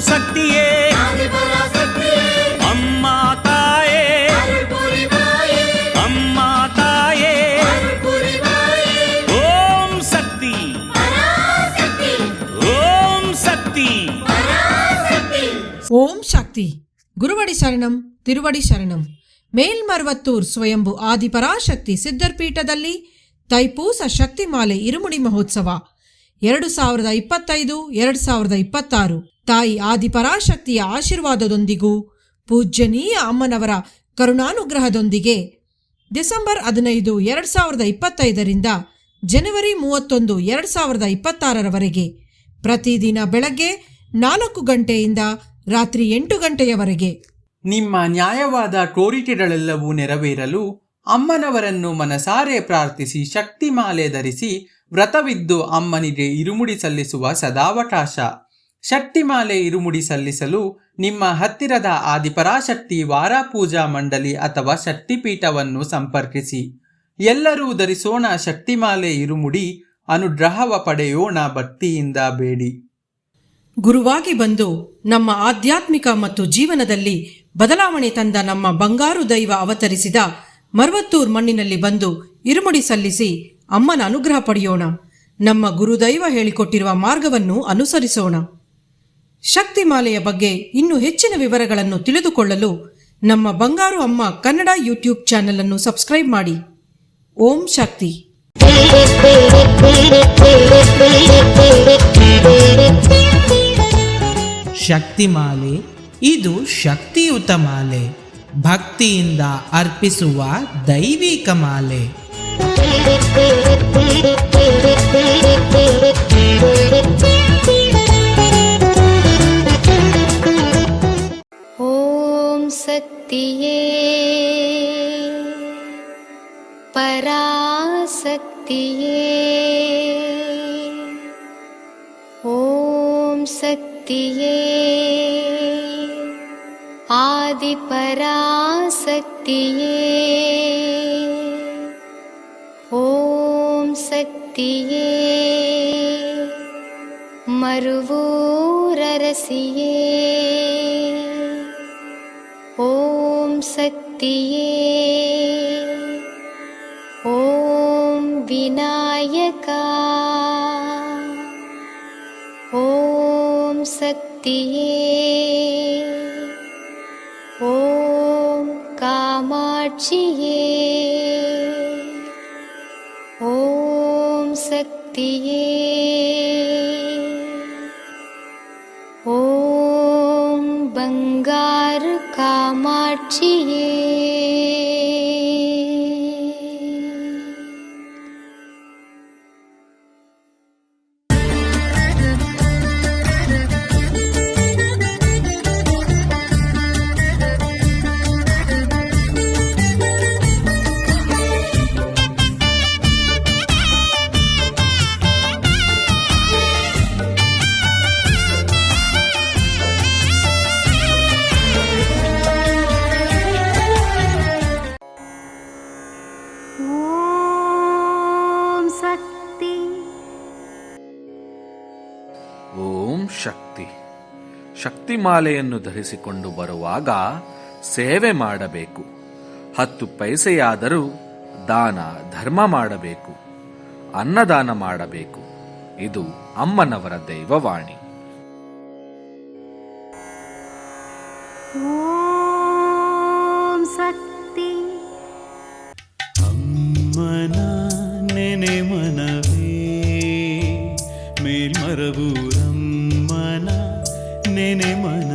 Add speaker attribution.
Speaker 1: ಶಕ್ತಿಯೇ ಅಮ್ಮ ತಾಯೇ, ಅಮ್ಮ ತಾಯೇ, ಓಂ ಶಕ್ತಿ, ಓಂ ಶಕ್ತಿ.
Speaker 2: ಓಂ ಶಕ್ತಿ. ಗುರುವಡಿ ಶರಣಂ, ತಿರುವಡಿ ಶರಣಂ. ಮೇಲ್ಮರ್ವತ್ತೂರ್ ಸ್ವಯಂಭು ಆದಿಪರಾಶಕ್ತಿ ಸಿದ್ಧರ್ಪೀಠದಲ್ಲಿ ತೈಪೂಸ ಶಕ್ತಿಮಾಲೆ ಇರುಮುಡಿ ಮಹೋತ್ಸವ 2025-2026 ತಾಯಿ ಆದಿಪರಾಶಕ್ತಿಯ ಆಶೀರ್ವಾದದೊಂದಿಗೂ ಪೂಜ್ಯನೀಯ ಅಮ್ಮನವರ ಕರುಣಾನುಗ್ರಹದೊಂದಿಗೆ ಡಿಸೆಂಬರ್ 15, 2025 ಜನವರಿ 31, 2026 ಪ್ರತಿದಿನ ಬೆಳಗ್ಗೆ 4 ಗಂಟೆಯಿಂದ ರಾತ್ರಿ 8 ಗಂಟೆಯವರೆಗೆ.
Speaker 3: ನಿಮ್ಮ ನ್ಯಾಯವಾದ ಕೋರಿಕೆಗಳೆಲ್ಲವೂ ನೆರವೇರಲು ಅಮ್ಮನವರನ್ನು ಮನಸಾರೆ ಪ್ರಾರ್ಥಿಸಿ ಶಕ್ತಿಮಾಲೆ ಧರಿಸಿ ವ್ರತವಿದ್ದು ಅಮ್ಮನಿಗೆ ಇರುಮುಡಿ ಸಲ್ಲಿಸುವ ಸದಾವಕಾಶ. ಶಕ್ತಿಮಾಲೆ ಇರುಮುಡಿ ಸಲ್ಲಿಸಲು ನಿಮ್ಮ ಹತ್ತಿರದ ಆದಿಪರಾಶಕ್ತಿ ವಾರಾಪೂಜಾ ಮಂಡಳಿ ಅಥವಾ ಶಕ್ತಿಪೀಠವನ್ನು ಸಂಪರ್ಕಿಸಿ. ಎಲ್ಲರೂ ಧರಿಸೋಣ ಶಕ್ತಿಮಾಲೆ ಇರುಮುಡಿ, ಅನುಗ್ರಹವ ಪಡೆಯೋಣ ಭಕ್ತಿಯಿಂದ ಬೇಡಿ.
Speaker 2: ಗುರುವಾಗಿ ಬಂದು ನಮ್ಮ ಆಧ್ಯಾತ್ಮಿಕ ಮತ್ತು ಜೀವನದಲ್ಲಿ ಬದಲಾವಣೆ ತಂದ ನಮ್ಮ ಬಂಗಾರು ದೈವ ಅವತರಿಸಿದ ಮರ್ವತ್ತೂರ್ ಮಣ್ಣಿನಲ್ಲಿ ಬಂದು ಇರುಮುಡಿ ಸಲ್ಲಿಸಿ ಅಮ್ಮನ ಅನುಗ್ರಹ ಪಡೆಯೋಣ. ನಮ್ಮ ಗುರುದೈವ ಹೇಳಿಕೊಟ್ಟಿರುವ ಮಾರ್ಗವನ್ನು ಅನುಸರಿಸೋಣ. ಶಕ್ತಿಮಾಲೆಯ ಬಗ್ಗೆ ಇನ್ನೂ ಹೆಚ್ಚಿನ ವಿವರಗಳನ್ನು ತಿಳಿದುಕೊಳ್ಳಲು ನಮ್ಮ ಬಂಗಾರು ಅಮ್ಮ ಕನ್ನಡ ಯೂಟ್ಯೂಬ್ ಚಾನೆಲ್ ಅನ್ನು ಸಬ್ಸ್ಕ್ರೈಬ್ ಮಾಡಿ. ಓಂ ಶಕ್ತಿ.
Speaker 4: ಶಕ್ತಿಮಾಲೆ ಇದು ಶಕ್ತಿಯುತ ಮಾಲೆ, ಭಕ್ತಿಯಿಂದ ಅರ್ಪಿಸುವ ದೈವಿಕ ಮಾಲೆ.
Speaker 5: ಓಂ ಶಕ್ತಿಯೇ ಪರಾಶಕ್ತಿಯೇ, ಓಂ ಶಕ್ತಿಯೇ ಆದಿಪರಾಶಕ್ತಿಯೇ, ಓಂ ಶಕ್ತಿಯೇ ಮರುವೂರರಸಿಯೇ, ಓಂ ಶಕ್ತಿಯೇ, ಓಂ ವಿನಾಯಕ, ಓಂ ಶಕ್ತಿಯೇ, ಓಂ ಕಾಮಾಕ್ಷಿಯೇ, ಓಂ ಶಕ್ತಿಯೇ, ಓಂ ಬಂಗಾರು ಕಾಮಾಕ್ಷಿಯೇ.
Speaker 6: ಓಂ ಶಕ್ತಿ. ಶಕ್ತಿಮಾಲೆಯನ್ನು ಧರಿಸಿಕೊಂಡು ಬರುವಾಗ ಸೇವೆ ಮಾಡಬೇಕು. 10 ಪೈಸೆಯಾದರೂ ದಾನ ಧರ್ಮ ಮಾಡಬೇಕು, ಅನ್ನದಾನ ಮಾಡಬೇಕು. ಇದು ಅಮ್ಮನವರ ದೈವವಾಣಿ.
Speaker 5: ಓಂ ಶಕ್ತಿ.
Speaker 1: ಅಮ್ಮನ ನೆನೆ ಮನವೇ ಮೇಲ್ಮರವೂರಮ್ಮನ ನೆನೆ ಮನ